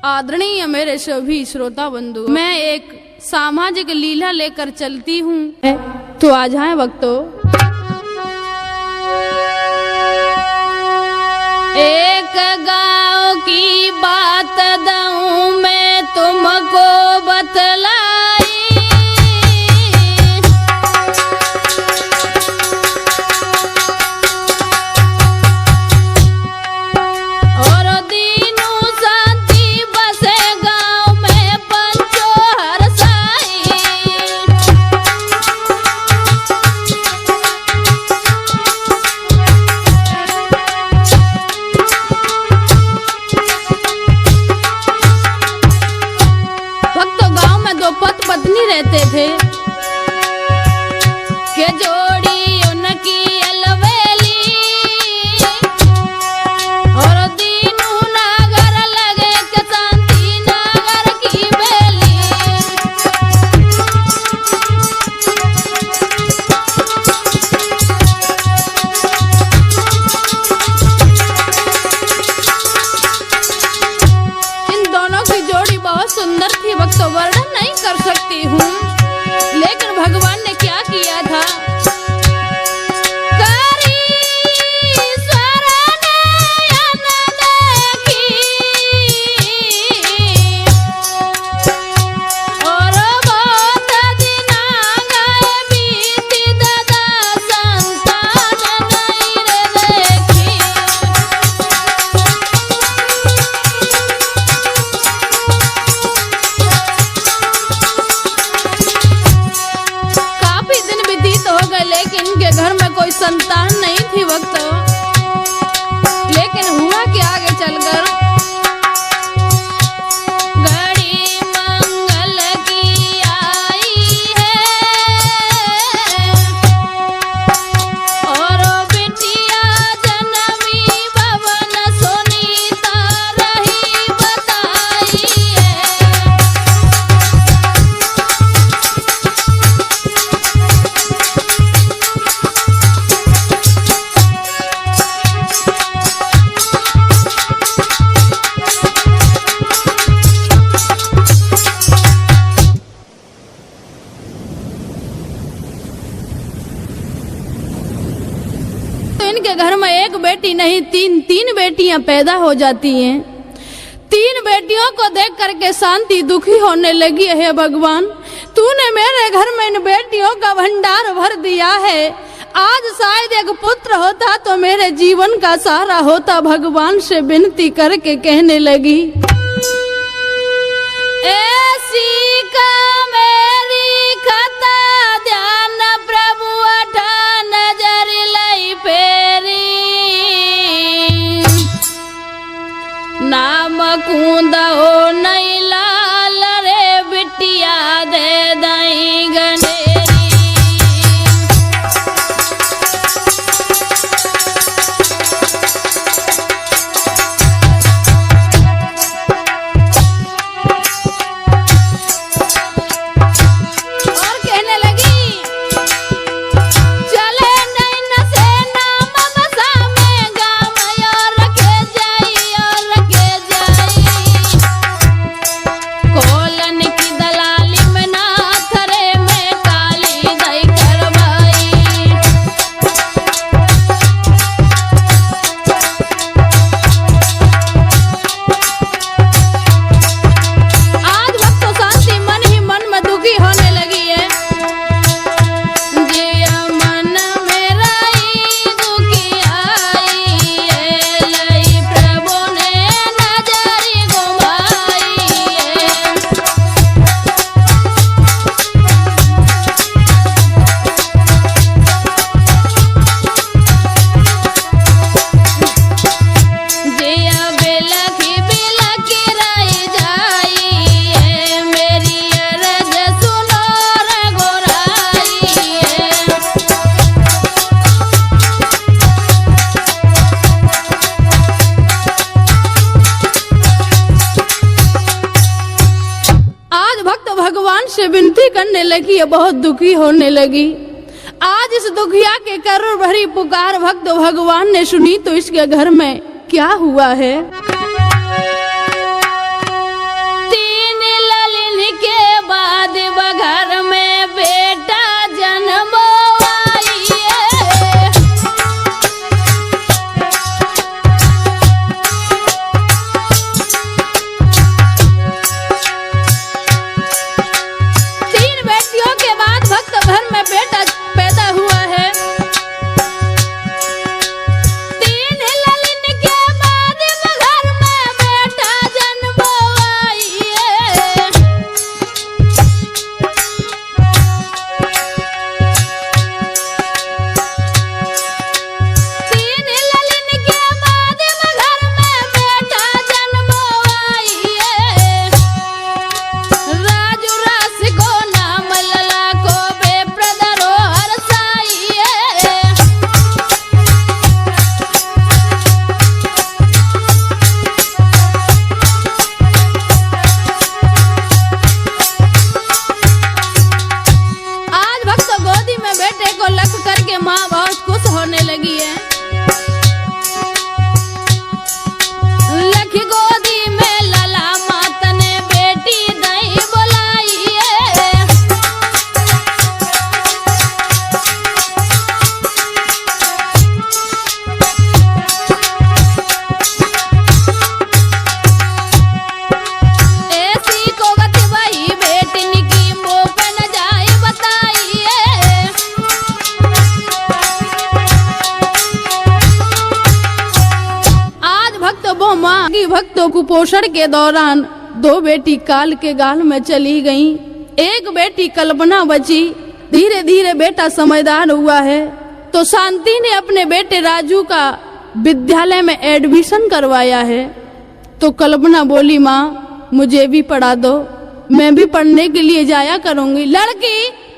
आदरणीय मेरे सभी श्रोता बंधु, मैं एक सामाजिक लीला लेकर चलती हूँ, तो आ जाए भक्तों। एक गांव की बात दूं मैं तुमको बतलाई, और दीनों शांति बसे गांव में पंचो हरसाई। भक्तों, गांव में दो पति पत्नी रहते थे के जोड़ी उनकी अलवेली, और दीनू नागर लगे के शांति नागर की बेली। इन दोनों की जोड़ी बहुत सुंदर थी भक्तों, वर्णन नहीं कर सकती हूँ, लेकिन भगवान ने क्या किया था। घर में कोई संतान नहीं थी भक्तों, लेकिन हुआ कि आगे चलकर घड़ी मंगल की आई है, और बिटिया जन्मी भवन सुनीता रही बताई है। इनके घर में एक बेटी नहीं तीन बेटियां पैदा हो जाती हैं। तीन बेटियों को देख करके शांति दुखी होने लगी है। भगवान, तूने मेरे घर में इन बेटियों का भंडार भर दिया है, आज शायद एक पुत्र होता तो मेरे जीवन का सहारा होता। भगवान से विनती करके कहने लगी, ऐसी का मेरी कथा ध्यान प्रभु अठा नजर लई फेरी, नाम कूंदा हो नहीं लाल रे बिटिया दे दई गनेरी। से विनती करने लगी, बहुत दुखी होने लगी। आज इस दुखिया के करुण भरी पुकार भक्त भगवान ने सुनी तो इसके घर में क्या हुआ है। कुपोषण के दौरान 2 बेटी काल के गाल में चली गईं। एक बेटी कल्पना बची। धीरे धीरे बेटा समझदार हुआ है तो शांति ने अपने बेटे राजू का विद्यालय में एडमिशन करवाया है। तो कल्पना बोली, माँ मुझे भी पढ़ा दो, मैं भी पढ़ने के लिए जाया करूंगी। लड़की,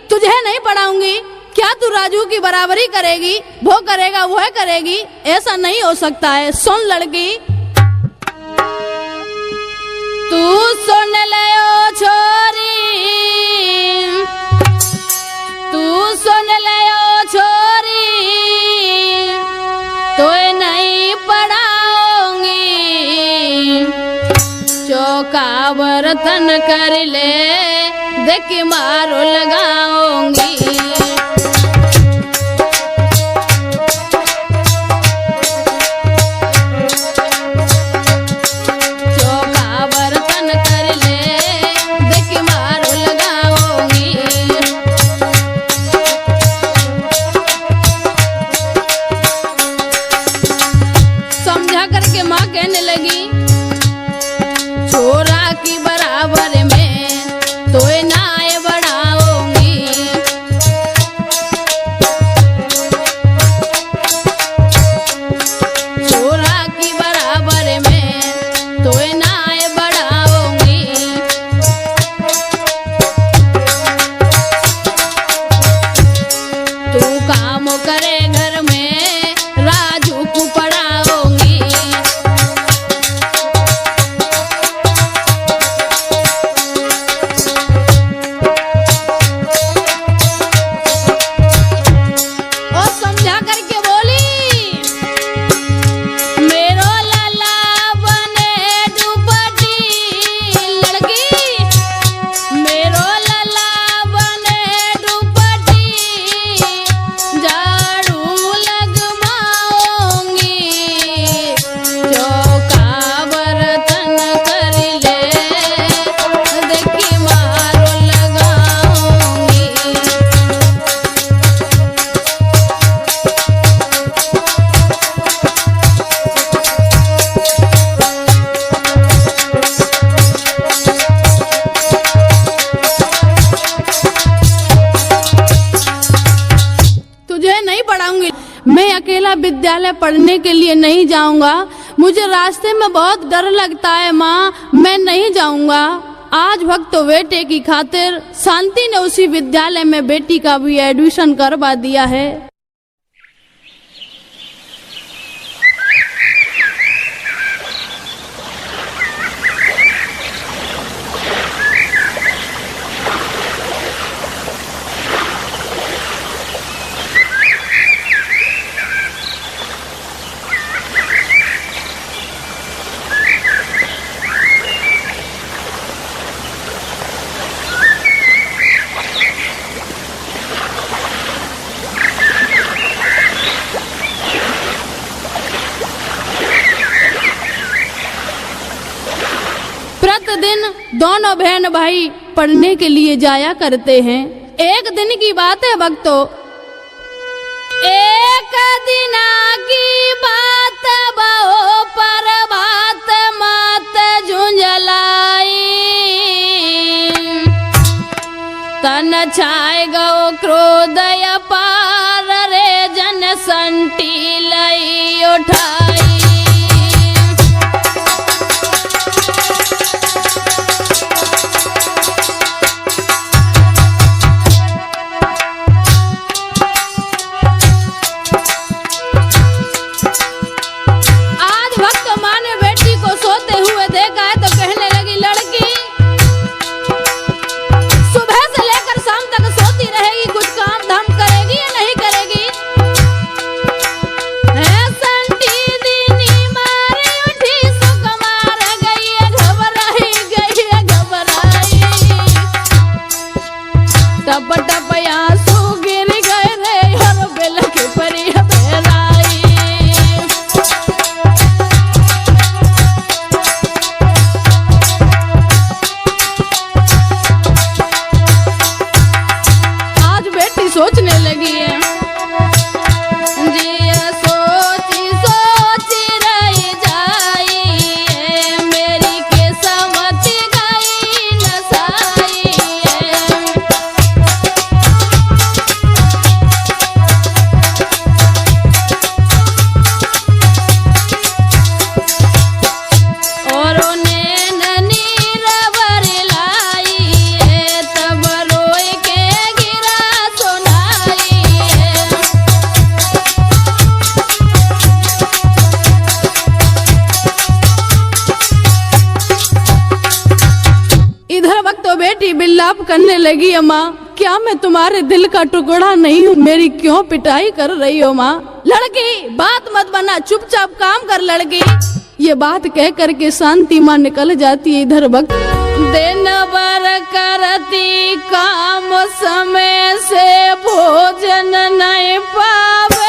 तुझे नहीं पढ़ाऊंगी, क्या तू राजू की बराबरी करेगी? वो करेगा वो है करेगी, ऐसा नहीं हो सकता है। सुन लड़की, तू सुन ले ओ छोरी, तू सुन ले ओ छोरी, तो नहीं पढ़ाऊंगी, चौका बर्तन कर ले, देख मारो लगाऊंगी। चौका बर्तन कर ले, देख मारो लगाऊंगी। समझा करके माँ कहने लगी, छोरा की बराबर में तो नाय बढ़ाऊंगी। छोरा की बराबर में तो नाय बढ़ाऊंगी। तू काम करे घर में, राजू को पढ़ाऊंगी। मैं अकेला विद्यालय पढ़ने के लिए नहीं जाऊंगा, मुझे रास्ते में बहुत डर लगता है माँ, मैं नहीं जाऊंगा। आज वक्त तो बेटे की खातिर शांति ने उसी विद्यालय में बेटी का भी एडमिशन करवा दिया है। प्रतिदिन दोनों बहन भाई पढ़ने के लिए जाया करते हैं। एक दिन की बात है भक्तों, एक दिन की बात बहु पर बात मात झुंझलाई, तन छाय गो क्रोध अपार रे जन संटी लई उठाई। संटी बेटी विलाप करने लगी, माँ क्या मैं तुम्हारे दिल का टुकड़ा नहीं हूँ, मेरी क्यों पिटाई कर रही हो माँ। लड़की बात मत बना, चुपचाप काम कर लड़की। ये बात कह करके शांति माँ निकल जाती है। इधर वक्त दिन भर करती काम, समय से भोजन नहीं पावे,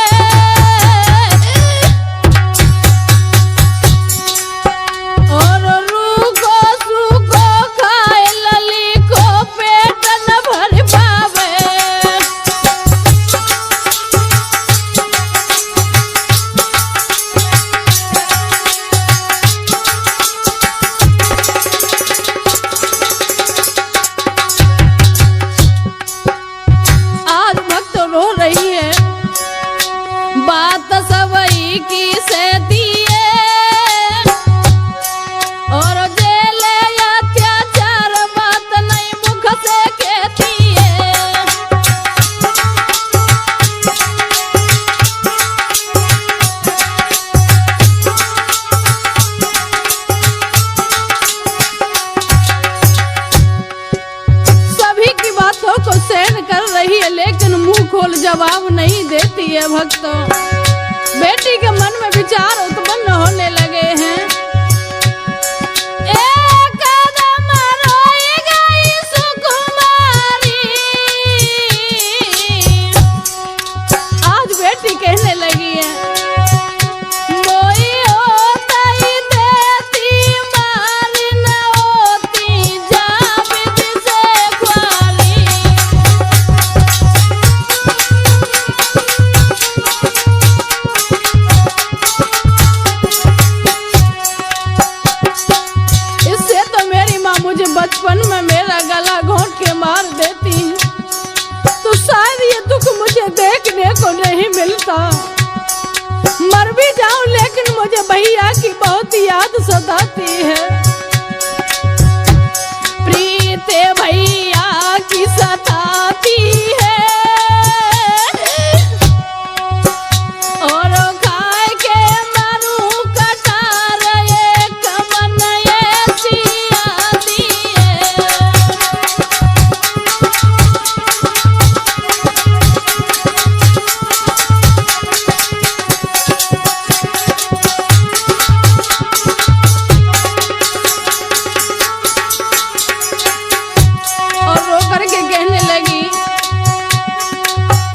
और रूखो सूखो खाए लली को पेट न भर पावे। आज भक्त रो रही है, बात सबई की सहती है, और जेल अत्याचार बात नहीं मुख से कहती है। सभी की बातों को सहन कर रही है, लेकिन मुंह खोल जवाब नहीं देती है। भक्तों, बेटी के मन में विचार उत्पन्न होने लगे हैं। एक कदम रोई गई सुकुमारी, आज बेटी कहने लगी है, मोई होती देती मारी न होती जाबित से ख्वारी। इससे तो मेरी माँ मुझे बचपन में मेरा गला घोंट के मार देती है, तो शायद ये दुख मुझे देखने को नहीं मिलता। मर भी जाऊं लेकिन मुझे भैया की बहुत याद सताती है। प्रीत भैया की सताती है, और खाए के मारू कटार एक मन ऐसी आती है। और रो करके कहने लगी,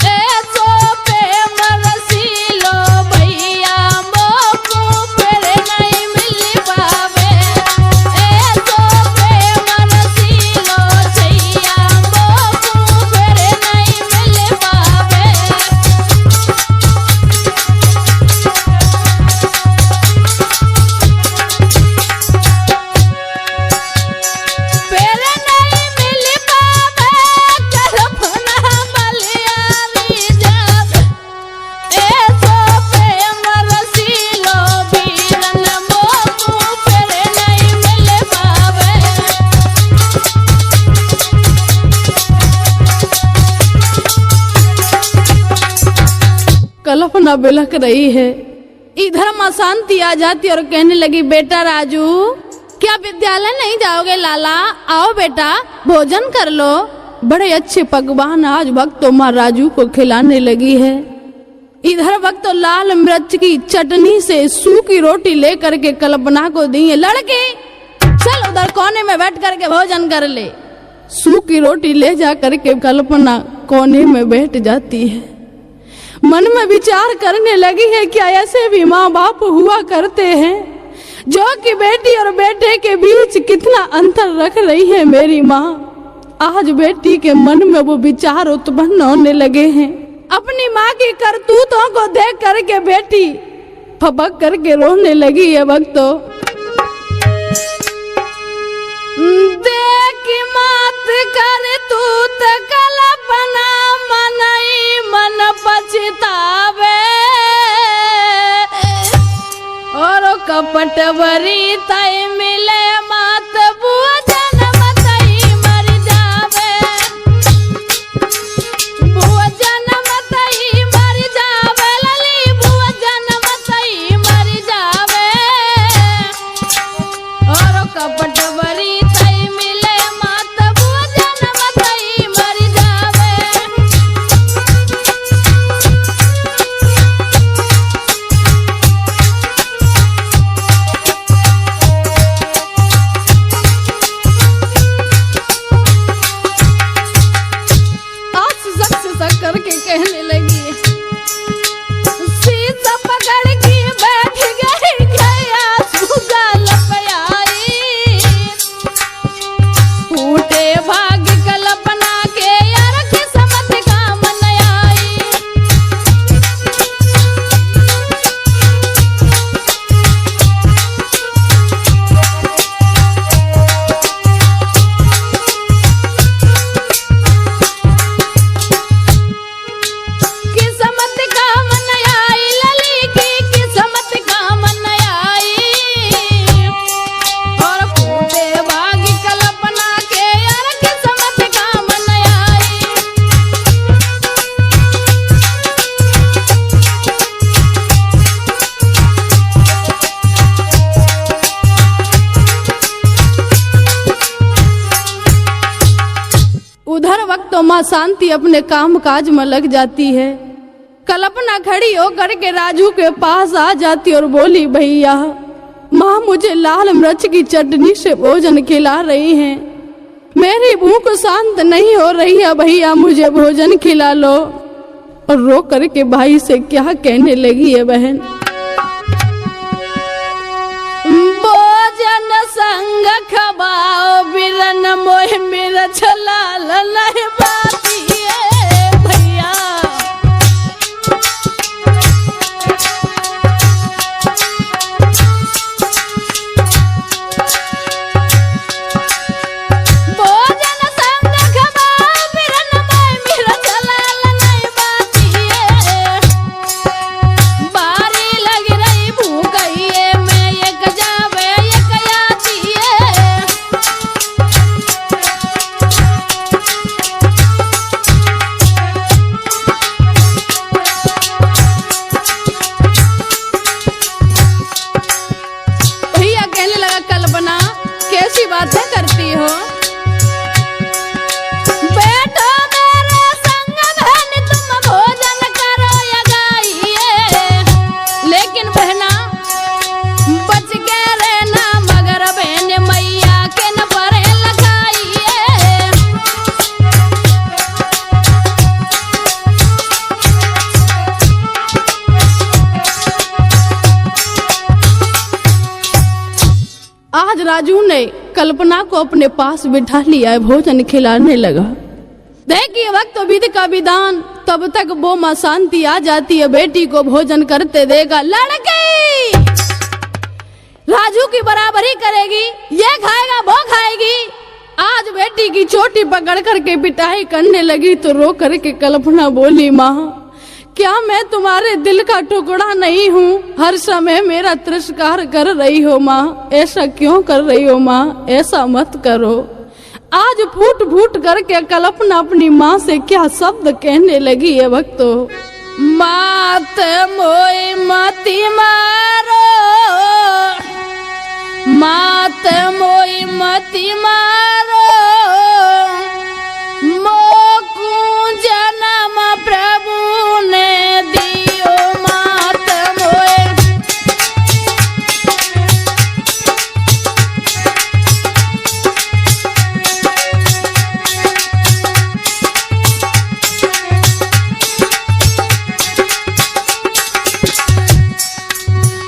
ऐसो प्रेम रसीलो भैया मोको फिर नहीं मिल पावे। ऐसो प्रेम रसीलो भैया मोको फिर नहीं मिल पावे। फिर नहीं मिल पावे, कल्पना मलयारी जात। ऐसो प्रेम रसीलो बीरन मोको फिर नहीं मिल पावे। कल्पना बिलख रही है। इधर माँ शांति आ जाती और कहने लगी, बेटा राजू क्या विद्यालय नहीं जाओगे लाला? आओ बेटा भोजन कर लो। बड़े अच्छे पकवान आज भक्तों माँ राजू को खिलाने लगी है। इधर वक्त लाल मिर्च की चटनी से सूखी रोटी लेकर के कल्पना को दी है। लड़की चल उधर कोने में बैठ करके भोजन कर ले। सूखी रोटी ले जा करके कल्पना कोने में बैठ जाती है। मन में विचार करने लगी है, क्या ऐसे भी माँ बाप हुआ करते हैं जो कि बेटी और बेटे के बीच कितना अंतर रख रही है मेरी माँ। आज बेटी के मन में वो विचार उत्पन्न होने लगे हैं। अपनी माँ की करतूतों को देख करके बेटी फपक करके रोने लगी है। भक्तों देख मात कर तूत कल्पना मनई मन पछतावे, और कपट भरी तय मिले मात बुआ जन्म तई मर जावे। बुआ जन्म तई मर जावे, लली बुआ जन्म तई मर जावे, और कपट भरी तय मिले मात बुआ तो माँ शांति अपने काम काज में लग जाती है। कल्पना खड़ी होकर के राजू के पास आ जाती और बोली, भैया माँ मुझे लाल मिर्च की चटनी से भोजन खिला रही हैं, मेरी भूख शांत नहीं हो रही है, भैया मुझे भोजन खिला लो। और रो करके भाई से क्या कहने लगी है बहन, भोजन संग खबाओ बिरन मोह मेरा छलाल नहीं बाती है भैया। भोजन संग खबाओ बिरन मोह मेरा छलाल नहीं बाती है, बारी लग रही भूख है मैं एक जावे एक आती है। भैया कहने लगा, कल्पना कैसी बातें करती हो, बैठो मेरे संग बहन तुम भोजन करो या गाइए। लेकिन बहना बच के रहना मगर बहन मैया के न परे लगाइए। आज राजू ने कल्पना को अपने पास बिठा लिया है, भोजन खिलाने लगा। देखिए वक्त विधि का विधान, तब तक वो माँ शांति आ जाती है, बेटी को भोजन करते देगा। लड़की राजू की बराबरी करेगी, ये खाएगा वो खाएगी। आज बेटी की चोटी पकड़ करके पिटाई करने लगी तो रो करके कल्पना बोली, माँ क्या मैं तुम्हारे दिल का टुकड़ा नहीं हूँ, हर समय मेरा तिरस्कार कर रही हो माँ, ऐसा क्यों कर रही हो माँ, ऐसा मत करो। आज फूट फूट करके कल्पना अपनी माँ से क्या शब्द कहने लगी है भक्तों, मात मोई मती मारो, मात मोई मती मारो, मोकू जन्म प्रभु ने दियो मात मोए।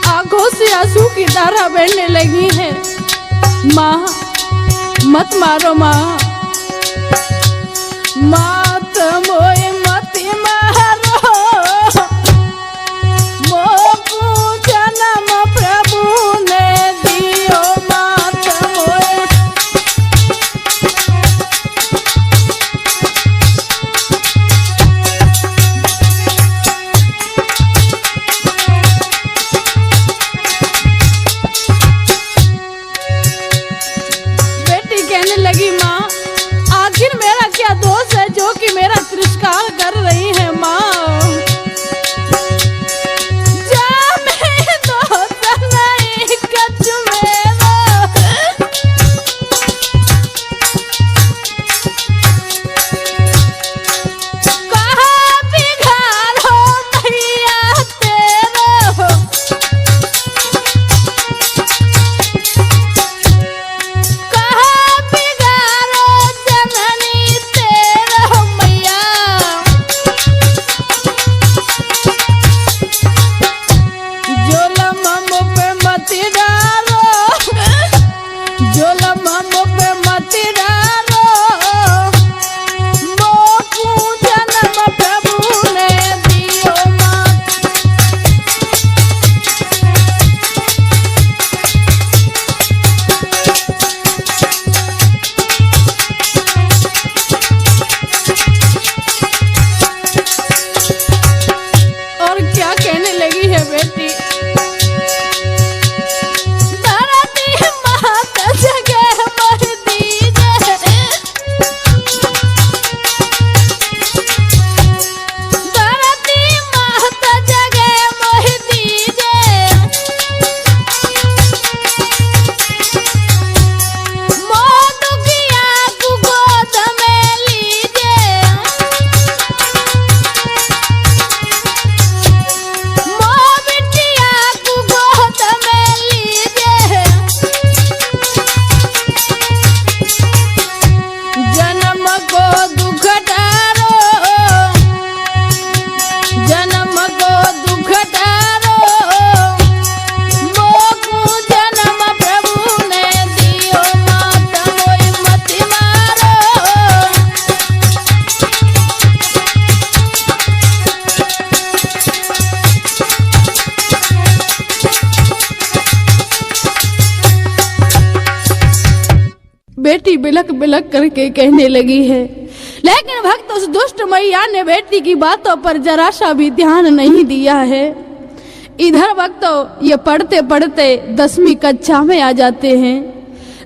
आंखों से आंसू की धारा बहने लगी है, माँ मत मारो माँ, मात मोए मती मारो, मोकू जन्म प्रभु ने दियो मात मोए। बेटी कहने लगी, माँ आखिर मेरा क्या दोष है जो कि मेरा तिरस्कार कर रही है माँ, जा मैं दोष नहीं कछु मेरा, कहाँ बिगाड़ हो मैया तेरा, कहाँ बिगाड़ो जननी तेरा मैया। जोलम हम पे मत डालो, जोलम हम पे मत डालो, मोकू जन्म प्रभु ने दियो मात। और क्या कहने लगी है बेटी, धरती मात जगह मर दीजे, बेटी बिलक बिलक करके कहने लगी है। लेकिन भक्त उस दुष्ट मैया ने बेटी की बातों पर जरा सा भी ध्यान नहीं दिया है। इधर वक्त ये पढ़ते पढ़ते 10वीं कक्षा में आ जाते हैं।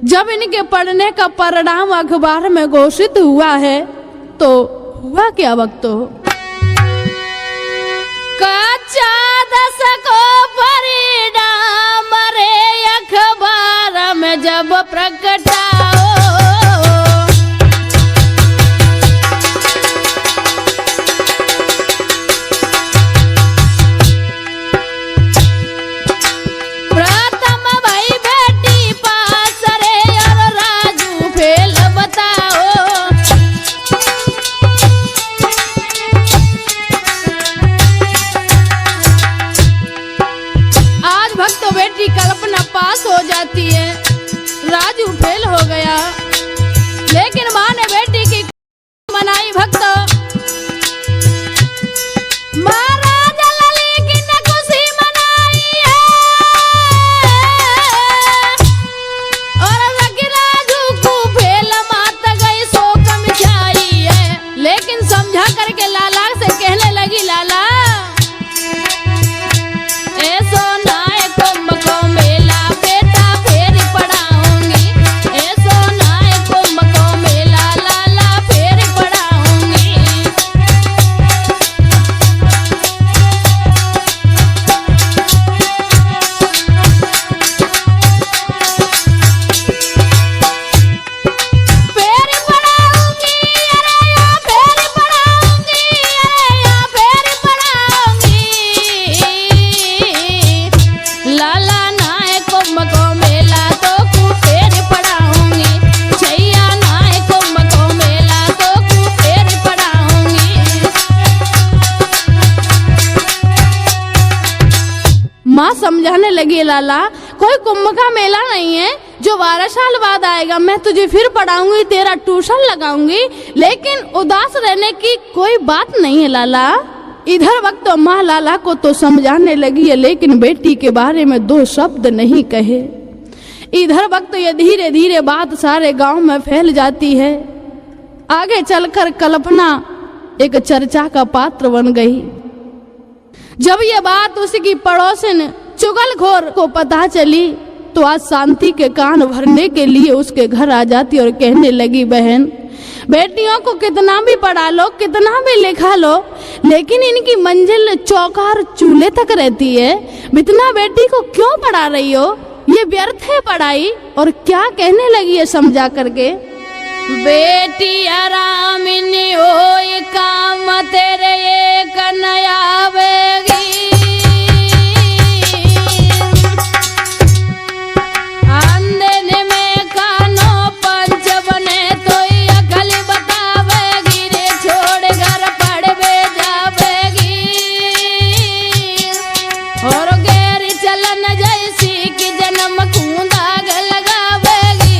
जब इनके पढ़ने का परिणाम अखबार में घोषित हुआ है तो हुआ क्या वक्त कक्षा 10 को परिणाम रे अखबार में जब प्रकटाओ कल्पना पास हो जाती है, राजू फेल हो गया। लेकिन माँ ने बेटी की मनाई भक्त महाराजा लली की न खुशी मनाई है और राजू को फेल मात गई शोक मिठाई है। लेकिन समझा करके लाला से कहने लगी लाला माँ समझाने लगी लाला कोई कुंभ का मेला नहीं है जो 12 साल बाद आएगा। मैं तुझे फिर पढ़ाऊंगी, तेरा ट्यूशन लगाऊंगी, लेकिन उदास रहने की कोई बात नहीं है लाला। इधर वक्त माँ लाला को तो समझाने लगी है लेकिन बेटी के बारे में 2 शब्द नहीं कहे। इधर वक्त ये धीरे धीरे बात सारे गांव में फैल जाती है। आगे चलकर कल्पना एक चर्चा का पात्र बन गई। जब ये बात उसकी पड़ोसन चुगलखोर को पता चली तो आज शांति के कान भरने के लिए उसके घर आ जाती और कहने लगी बहन बेटियों को कितना भी पढ़ा लो, कितना भी लिखा लो, लेकिन इनकी मंजिल चौका और चूल्हे तक रहती है। इतना बेटी को क्यों पढ़ा रही हो, ये व्यर्थ है पढ़ाई। और क्या कहने लगी है समझा करके बेटी आरामिनी होए काम तेरे एक नया आवेगी अंधेरे में कानो पंच बने तो अकल बतावेगी रे छोड़ घर पढ़वे जावेगी और गैर चलन जैसी की जन्म खूंदा लगावेगी।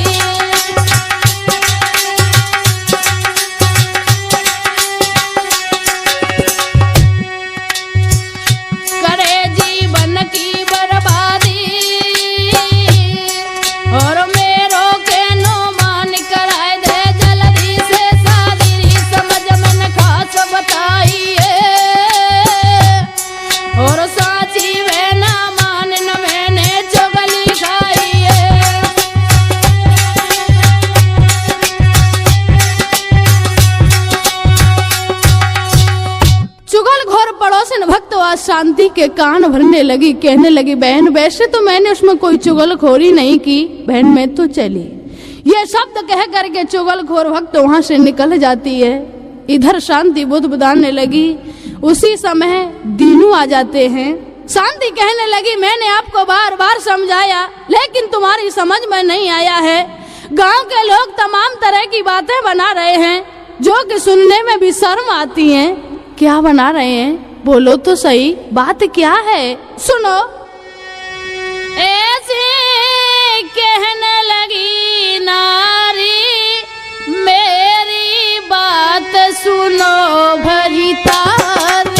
शांति के कान भरने लगी, कहने लगी बहन वैसे तो मैंने उसमें कोई चुगलखोरी नहीं की, बहन मैं तो चली। ये शब्द कह करके चुगलखोर भक्त वहां से निकल जाती है। इधर शांति बुदबुदाने लगी। उसी समय दीनू आ जाते हैं। शांति कहने लगी मैंने आपको बार बार समझाया लेकिन तुम्हारी समझ में नहीं आया है। गांव के लोग तमाम तरह की बातें बना रहे हैं जो कि सुनने में भी शर्म आती है। क्या बना रहे हैं बोलो तो सही, बात क्या है सुनो। ऐसे कहने लगी नारी मेरी बात सुनो भरी तार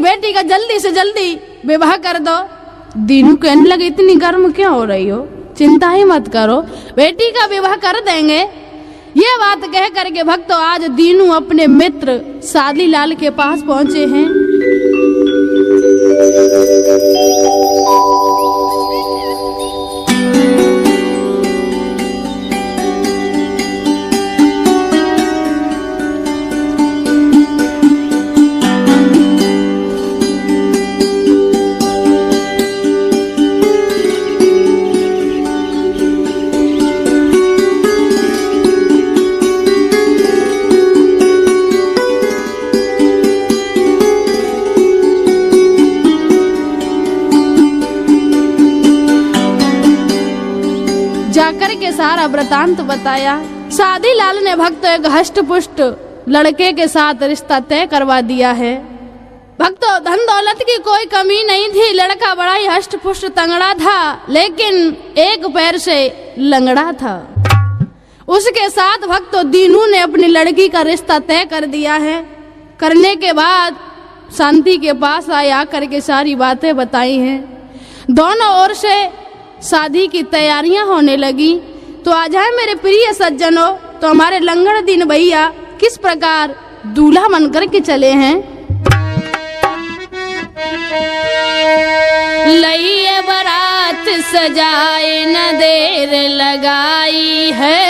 बेटी का जल्दी से जल्दी विवाह कर दो। दीनू कहने लगे इतनी गर्म क्यों हो रही हो, चिंता ही मत करो, बेटी का विवाह कर देंगे। ये बात कह करके भक्तों आज दीनू अपने मित्र सादी लाल के पास पहुंचे हैं। जाकर के सारा वृतांत बताया। सादी लाल ने भक्त एक हष्ट पुष्ट लड़के के साथ रिश्ता तय करवा दिया है। भक्तों धन दौलत की कोई कमी नहीं थी, लड़का बड़ा ही हष्ट पुष्ट तंगड़ा था, लेकिन एक पैर से लंगड़ा था। उसके साथ भक्तों दीनू ने अपनी लड़की का रिश्ता तय कर दिया है। करने के बाद शांति के पास आया करके सारी बातें बताई हैं। दोनों ओर से शादी की तैयारियां होने लगी। तो आ जाए मेरे प्रिय सज्जनों, तो हमारे लंगड़ दीन भैया किस प्रकार दूल्हा बनकर के चले हैं। लइए बारात सजाए न देर लगाई है,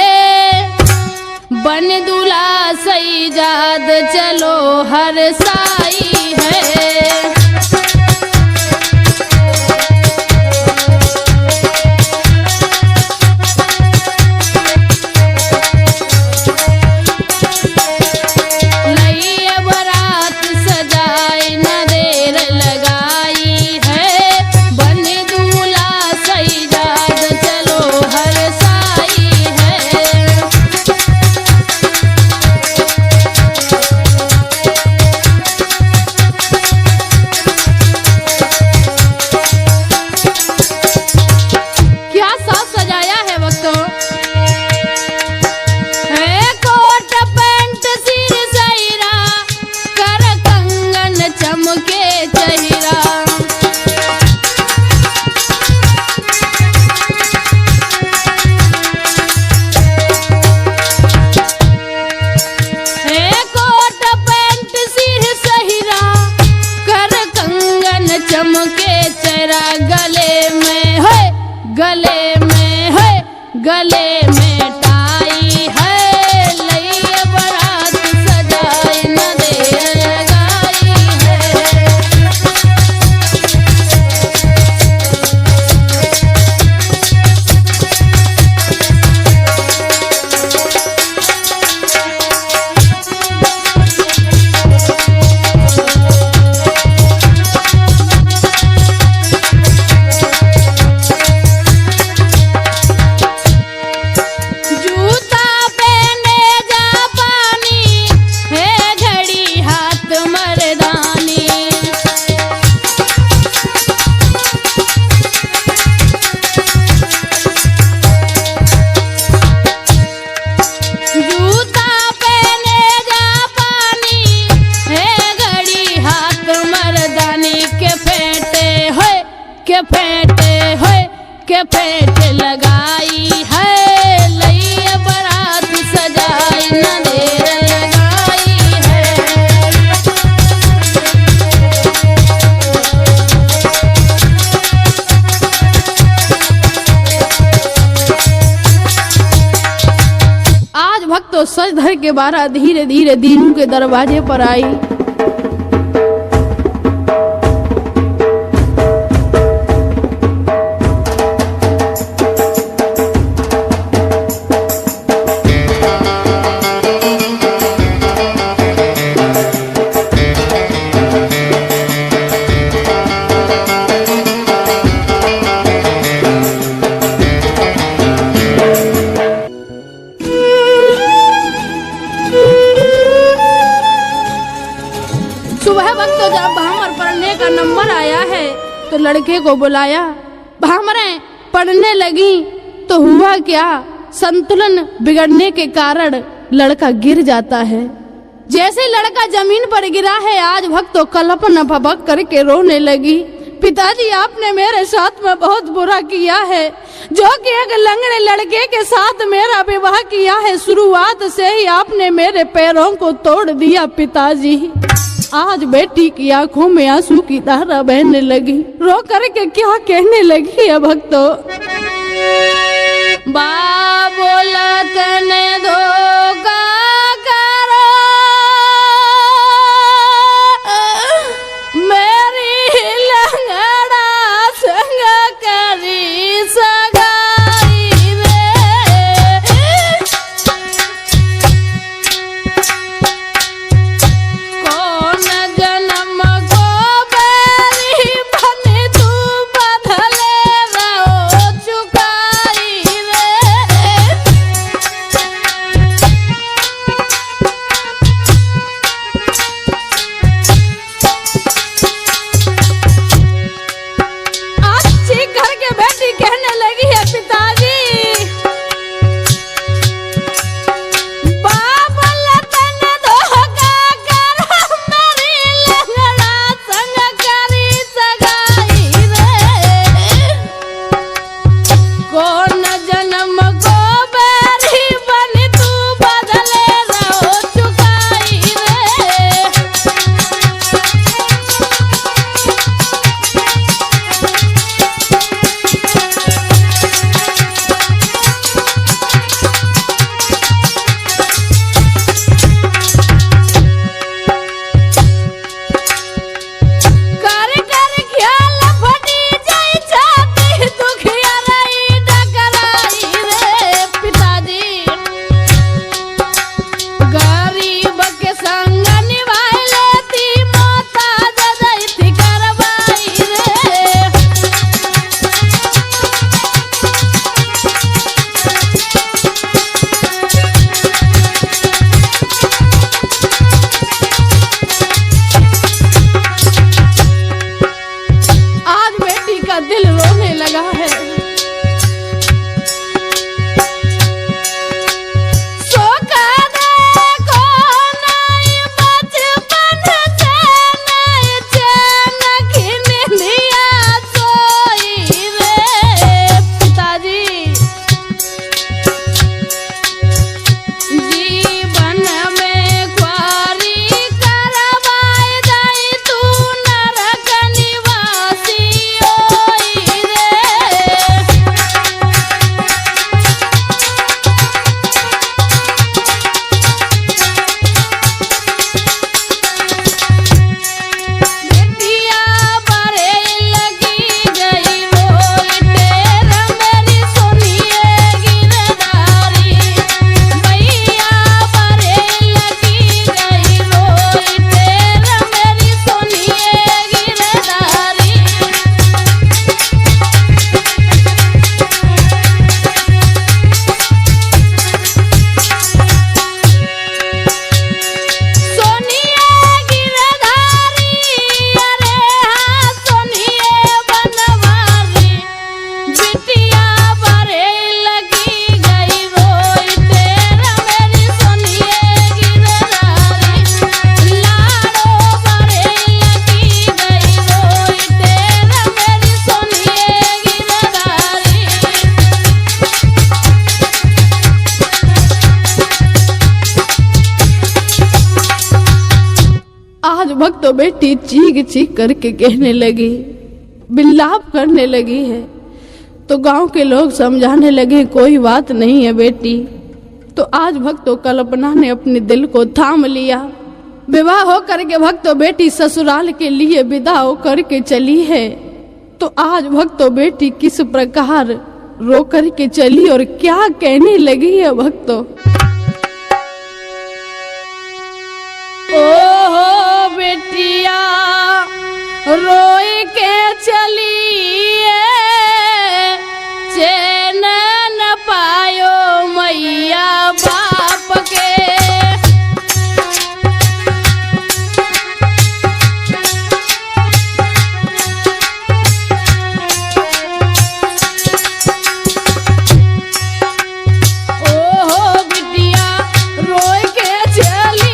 बन दूल्हा सईजाद चलो हर साई है। गले में टाई है, लइए बारात सजाए न देर लगाई है। के फेंट लगाई है, लइए बारात सजाई न देर लगाई है। आज भक्तों सज धर के बारात धीरे धीरे दीनू के दरवाजे पर आई। सुबह वक्त जब भामर पढ़ने का नंबर आया है तो लड़के को बुलाया। भामरें पढ़ने लगी तो हुआ क्या, संतुलन बिगड़ने के कारण लड़का गिर जाता है। जैसे लड़का जमीन पर गिरा है आज भक्तों कल्पना भबक करके रोने लगी। पिताजी आपने मेरे साथ में बहुत बुरा किया है, जो कि एक लंगड़े लड़के के साथ मेरा विवाह किया है। शुरुआत से ही आपने मेरे पैरों को तोड़ दिया पिताजी। आज बेटी की आंखों में आंसू की धारा बहने लगी, रो करके क्या कहने लगी है भक्तों। बाबोला तने धोखा करो, मेरी लंगड़ा संग करी सगाई रे। कौन जन्म को बेरी बने तू बदले रहो चुकाई रे। अच्छी करके बेटी कहने लगी है पिताजी। बाबला तने धोखा करो, मेरी लंगड़ा संग करी सगाई रे। कौन जन्म को बेरी बनी तू बदले रहो चुकाई रे। कर कर ख्याल फटी जाई छाती, दुखिया रही डकराई रे पिताजी। गरीब के संग निभाई लेती मोहताज दैती करवाई रे। आज बेटी का दिल रोने लगा है। सो करे को नहीं बचपन से नहीं चैन की निंदिया सोई रे पिताजी। जीवन में ख्वारी करवाई दाई तू नरक निवासी होई रे। बेटिया बरे लगी गई रोई तेरा मेरी सुनिए गिरधारी। भैया बरे लगी गई रोई तेरा मेरी सुनिए गिरधारी। सोनिए गिरधारी, अरे हाँ सोनिए बनवारी। बिटिया बरे लगी गई रोई तेरा मेरी सोनिए गिरधारी। लाड़ो बरे लगी गई रोई तेरा मेरी सोनिए गिरधारी। आज भक्तों बेटी चीख चीख करके कहने लगी, विलाप करने लगी है। तो गांव के लोग समझाने लगे कोई बात नहीं है बेटी। तो आज भक्तों कल्पना ने अपने दिल को थाम लिया। विवाह होकर के भक्तों बेटी ससुराल के लिए विदा होकर के चली है। तो आज भक्तों बेटी किस प्रकार रो कर के चली और क्या कहने लगी है भक्तों। ओहो बेटिया रोई के चली चैन न पायो मैया बाप के। ओहो बिटिया रोई के चली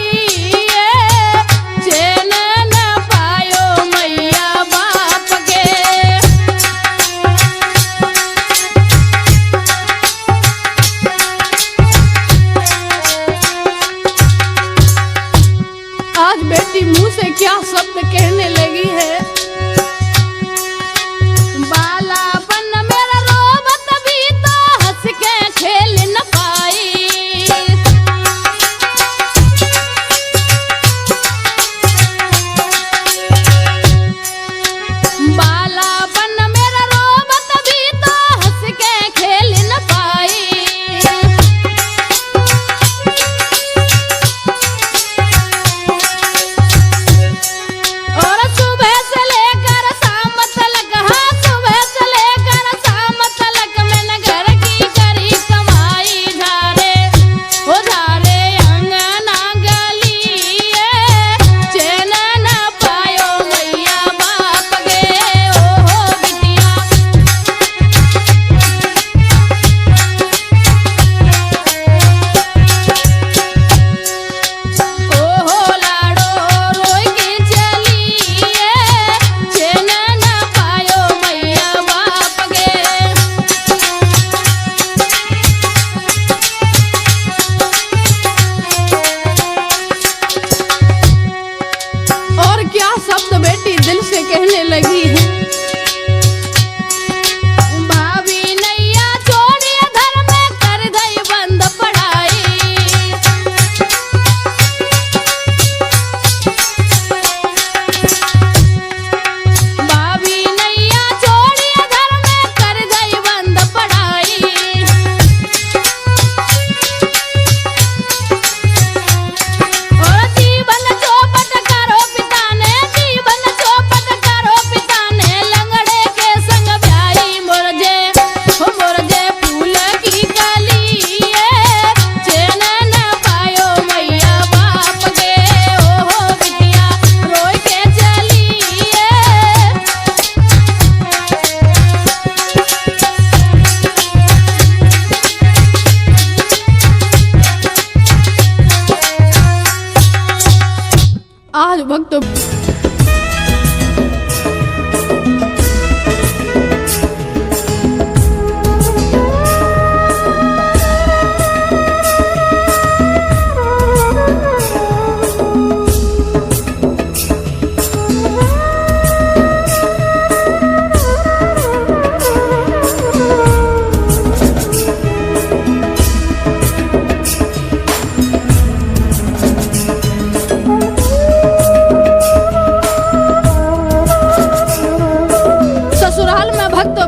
भक्तों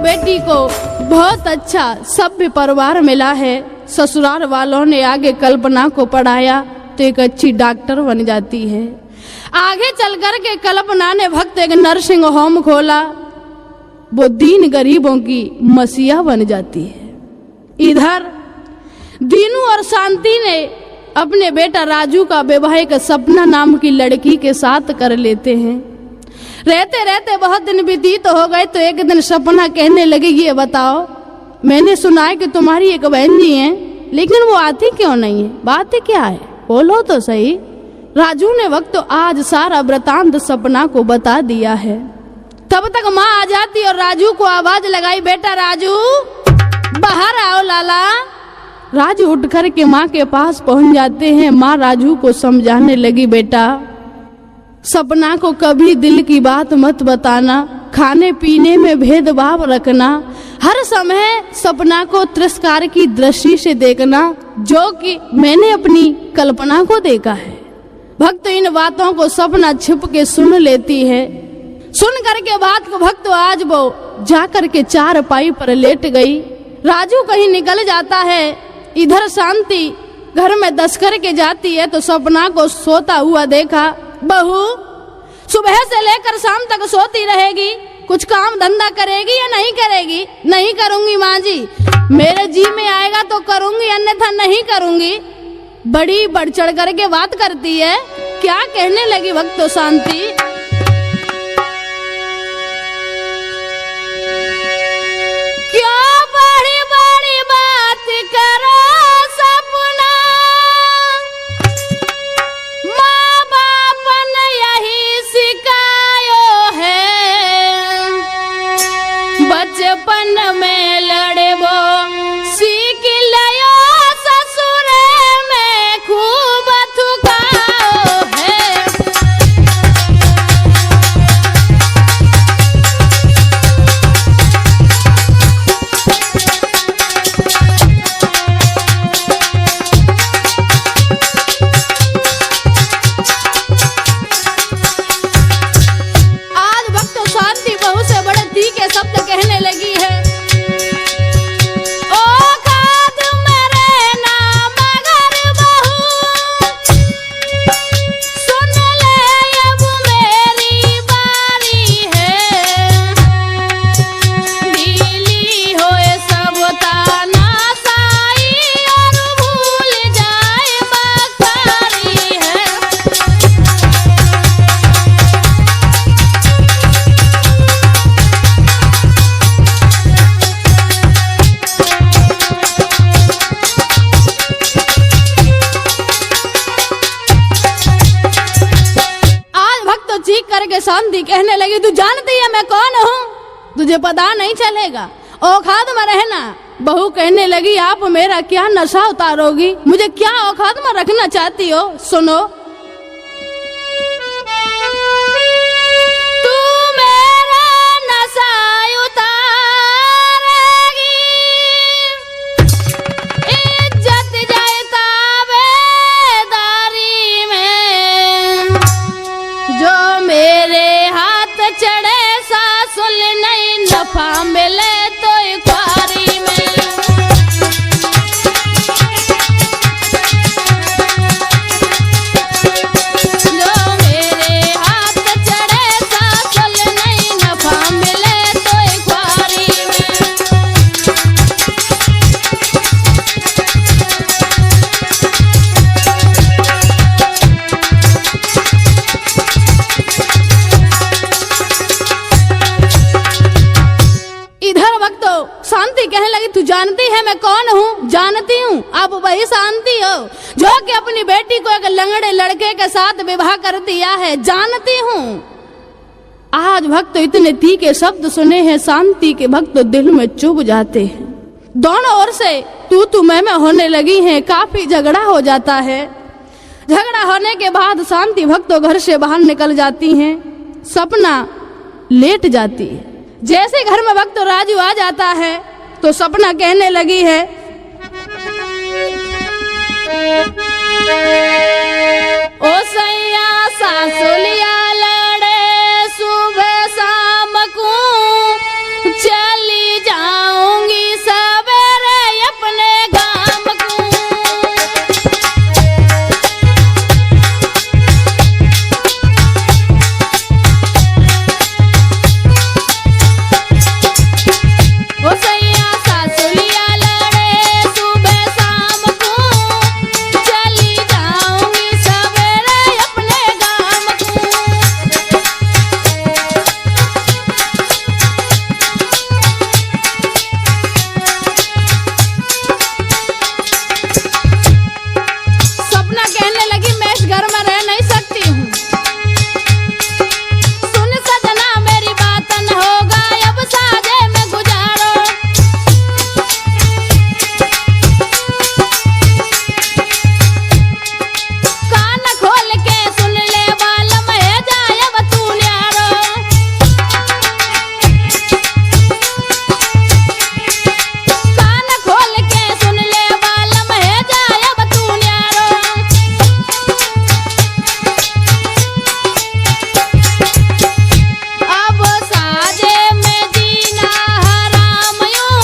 बेटी को बहुत अच्छा सभ्य परिवार मिला है। ससुराल वालों ने आगे कल्पना को पढ़ाया तो एक अच्छी डॉक्टर बन जाती है। आगे चल कर के कल्पना ने भक्त एक नर्सिंग होम खोला, वो दीन गरीबों की मसीहा बन जाती है। इधर दीनू और शांति ने अपने बेटा राजू का वैवाहिक सपना नाम की लड़की के साथ कर लेते हैं। रहते रहते बहुत दिन व्यतीत हो गए तो एक दिन सपना कहने लगी, ये बताओ, मैंने सुना है कि तुम्हारी एक बहन जी है, लेकिन वो आती क्यों नहीं है? बात क्या है, बोलो तो सही। राजू ने वक्त आज सारा वृतांत सपना को बता दिया है। तब तक माँ आ जाती और राजू को आवाज लगाई, बेटा राजू बाहर आओ लाला। राजू उठ कर के माँ के पास पहुंच जाते हैं। माँ राजू को समझाने लगी, बेटा सपना को कभी दिल की बात मत बताना, खाने पीने में भेदभाव रखना, हर समय सपना को तिरस्कार की दृष्टि से देखना, जो कि मैंने अपनी कल्पना को देखा है। भक्त इन बातों को सपना छिप के सुन लेती है। सुन करके बात को भक्त आज वो जाकर के चारपाई पर लेट गई। राजू कहीं निकल जाता है। इधर शांति घर में दस करके जाती है तो सपना को सोता हुआ देखा। बहू सुबह से लेकर शाम तक सोती रहेगी, कुछ काम धंधा करेगी या नहीं करेगी? नहीं करूंगी माँ जी, मेरे जी में आएगा तो करूंगी, अन्यथा नहीं करूंगी। बड़ी बढ़ चढ़ करके बात करती है। क्या कहने लगी भक्तो शांति, क्यों बड़ी बड़ी बात करो सपना, माँ बाप ने यही सिखायो है, बचपन में लड़े वो सीख लियो, ससुर में खूब थुकाओ है। कहने लगी है, ओ खाद मेरे नाम मगर बहू, सुन ले अब मेरी बारी है, ढीली होए सब ताना साई और भूल जाए बखारी है। चीख करके शांति कहने लगी, तू जानती है मैं कौन हूँ? तुझे पता नहीं चलेगा, औकात में रहना। बहू कहने लगी, आप मेरा क्या नशा उतारोगी? मुझे क्या औकात में रखना चाहती हो? सुनो, तू मेरा नशा उतारेगी, इज्जत जाए ताबेदारी में, जो मेरे हाथ चढ़े सासुल नहीं नफा मिले तो ख्वारी में। जो मेरे हाथ चढ़े सासुल नहीं नफा मिले तो ख्वारी में। शांति कहने लगी, तू जानती है मैं कौन हूँ? जानती हूँ आप वही शांति हो जो कि अपनी बेटी को एक लंगड़े लड़के के साथ विवाह कर दिया है। जानती हूँ आज भक्त इतने तीखे शब्द सुने हैं, शांति के भक्त दिल में चुभ जाते हैं। दोनों ओर से तू मैं होने लगी है, काफी झगड़ा हो जाता है। झगड़ा होने के बाद शांति भक्त घर से बाहर निकल जाती हैं। सपना लेट जाती है। जैसे घर में भक्त राजू आ जाता है तो सपना कहने लगी है, ओ सैया सासुलिया लड़े सुबह शाम को, चली जाऊंगी सवेरे अपने गांव को। ओ सैया सासुलिया लड़े सुबह शाम को, चली जाऊंगी सवेरे अपने गांव को। सपना कहने लगी मैं इस घर में रह नहीं सकती हूँ। सुन सजना मेरी बात न होगा, अब साजे में गुजारो। कान खोल के सुन ले बालम है जाए अब तू न्यारो। कान खोल के सुन ले बालम है जाए अब तू न्यारो। अब साजे में जीना हराम यूं,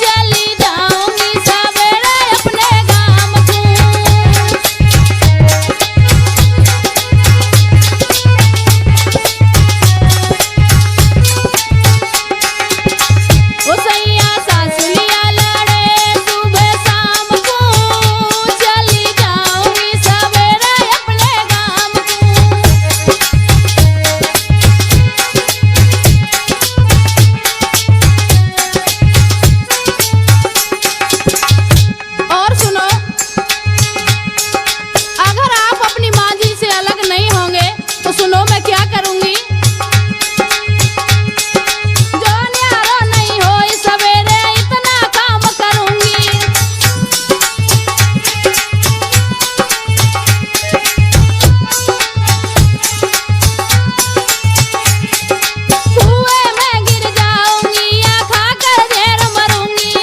चली जाऊंगी सवेरे अपने गांव को। ओ सैया सासुलिया लड़े सुबह शाम को, चली जाऊंगी सवेरे अपने गांव को। और सुनो, अगर आप अपनी माँ जी से अलग नहीं होंगे तो सुनो मैं क्या करूंगी। जो न्यारो नहीं हो सवेरे इतना काम करूंगी। कुएं में गिर जाऊंगी या खाकर जहर मरूंगी।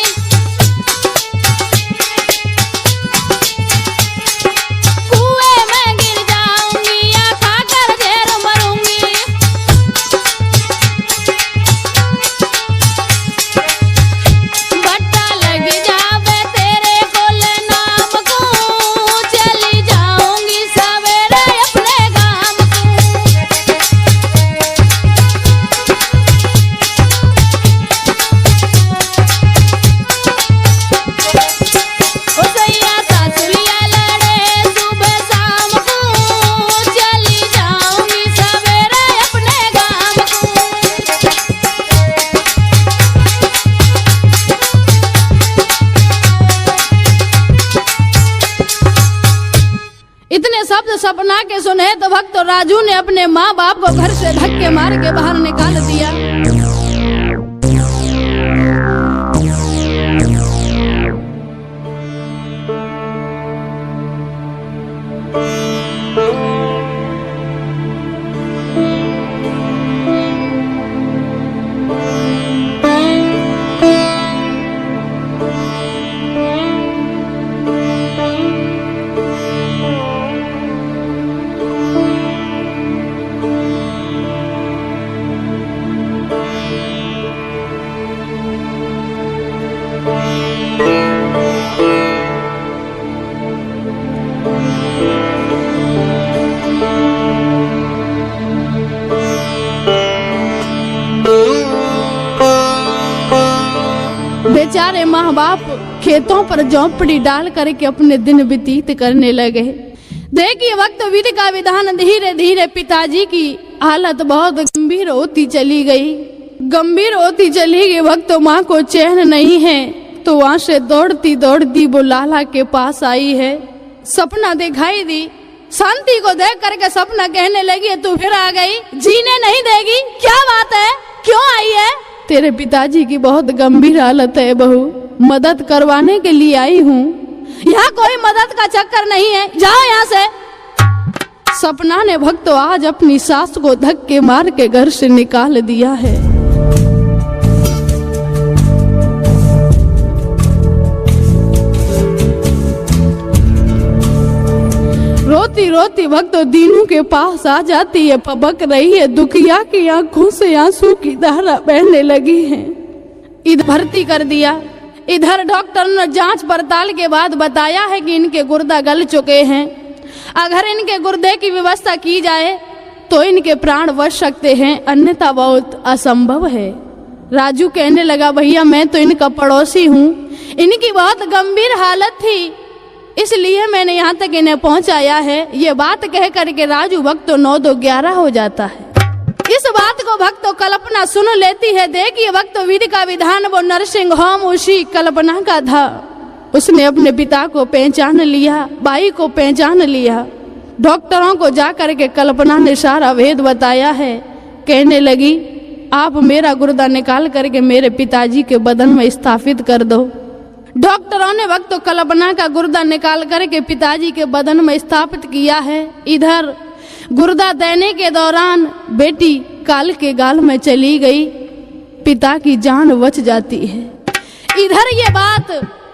कुएं में गिर जाऊंगी या खाकर जहर मरूंगी। बट्टा लग जावे तेरे कुल नाम को, चली जाऊंगी सवेरे अपने गांव को। ओ सैया सासुलिया लड़े सुबह शाम को, चली जाऊंगी सवेरे अपने गांव को। इतने शब्द सपना के सुने तो भक्त राजू ने अपने माँ बाप को घर से धक्के मार के बाहर निकाल दिया। बेचारे माँ बाप खेतों पर झोंपड़ी डाल करके अपने दिन व्यतीत करने लगे। देखिए वक्त विधि का विधान धीरे धीरे पिताजी की हालत बहुत गंभीर होती चली गई। गंभीर होती चली गई। वक्त माँ को चैन नहीं है। तो वहां से दौड़ती दौड़ती वो लाला के पास आई है। सपना दिखाई दी, शांति को देख करके सपना कहने लगी, तू फिर आ गई, जीने नहीं देगी, क्या बात है, क्यों आई है? तेरे पिताजी की बहुत गंभीर हालत है बहू, मदद करवाने के लिए आई हूँ। यहाँ कोई मदद का चक्कर नहीं है, जाओ यहाँ से। सपना ने भक्तों आज अपनी सास को धक्के मार के घर से निकाल दिया है। रोती रोती भक्तों दीनू के पास आ जाती है, पबक रही है, दुखिया की आंखों से आंसू की धारा बहने लगी है। इधर भर्ती कर दिया, इधर डॉक्टर ने जांच पड़ताल के बाद बताया है कि इनके गुर्दा गल चुके हैं। अगर इनके गुर्दे की व्यवस्था की जाए तो इनके प्राण बच सकते हैं, अन्यथा बहुत असंभव है। राजू कहने लगा, भैया मैं तो इनका पड़ोसी हूँ, इनकी बहुत गंभीर हालत थी, इसलिए मैंने यहाँ तक इन्हें पहुँचाया है। ये बात कह करके राजू भक्तों 9-2-11 हो जाता है। इस बात को भक्तों कल्पना सुन लेती है। देखिए भक्तों, विधि का विधान वो नर्सिंग होम उसी कल्पना का था। उसने अपने पिता को पहचान लिया, भाई को पहचान लिया। डॉक्टरों को जा करके कल्पना ने सारा भेद बताया है। कहने लगी, आप मेरा गुर्दा निकाल करके मेरे पिताजी के बदन में स्थापित कर दो। डॉक्टरों ने भक्तों कल्पना का गुर्दा निकाल करके पिताजी के बदन में स्थापित किया है। इधर गुर्दा देने के दौरान बेटी काल के गाल में चली गई, पिता की जान बच जाती है। इधर ये बात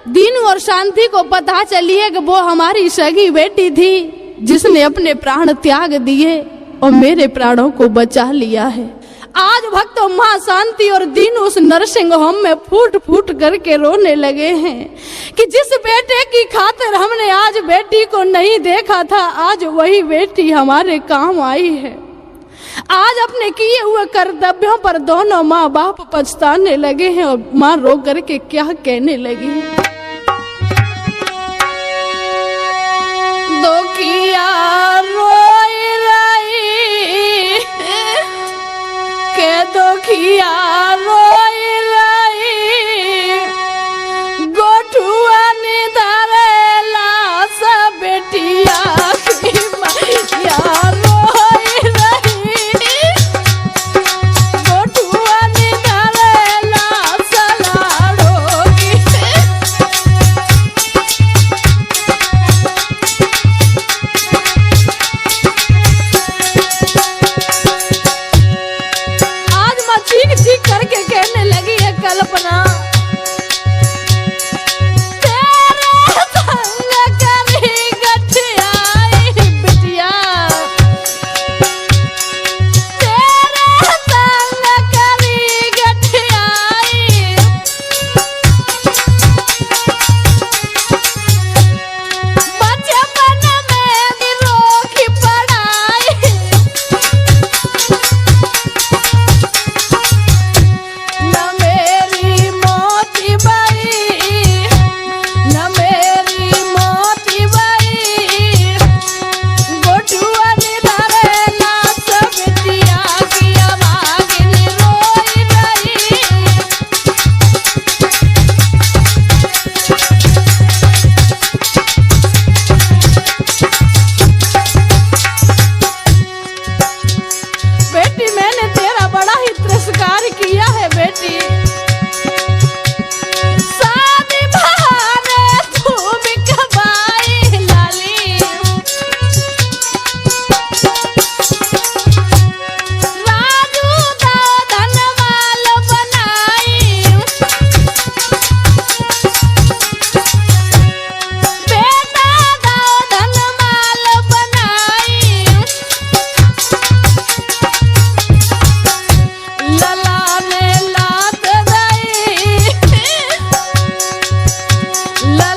दीनू और शांति को पता चली है कि वो हमारी सगी बेटी थी जिसने अपने प्राण त्याग दिए और मेरे प्राणों को बचा लिया है। आज भक्तों माँ शांति और दीनू उस नर्सिंग होम में फूट फूट करके रोने लगे हैं कि जिस बेटे की खातिर हमने आज बेटी को नहीं देखा था, आज वही बेटी हमारे काम आई है। आज अपने किए हुए कर्तव्यों पर दोनों माँ बाप पछताने लगे हैं और माँ रो करके क्या कहने लगी है, दुखिया रोई रही के दुखिया रोई रही, गोठुआ निधरेला सब बेटिया की मैया रोई रही, गोठुआ निधरेला सलाड़ो की। चीख चीख करके कहने लगी है कल्पना, तेरे संग करी गठियाई बिटिया, तेरे संग करी गठियाई, बचपन में भी रोकी पढ़ाई, La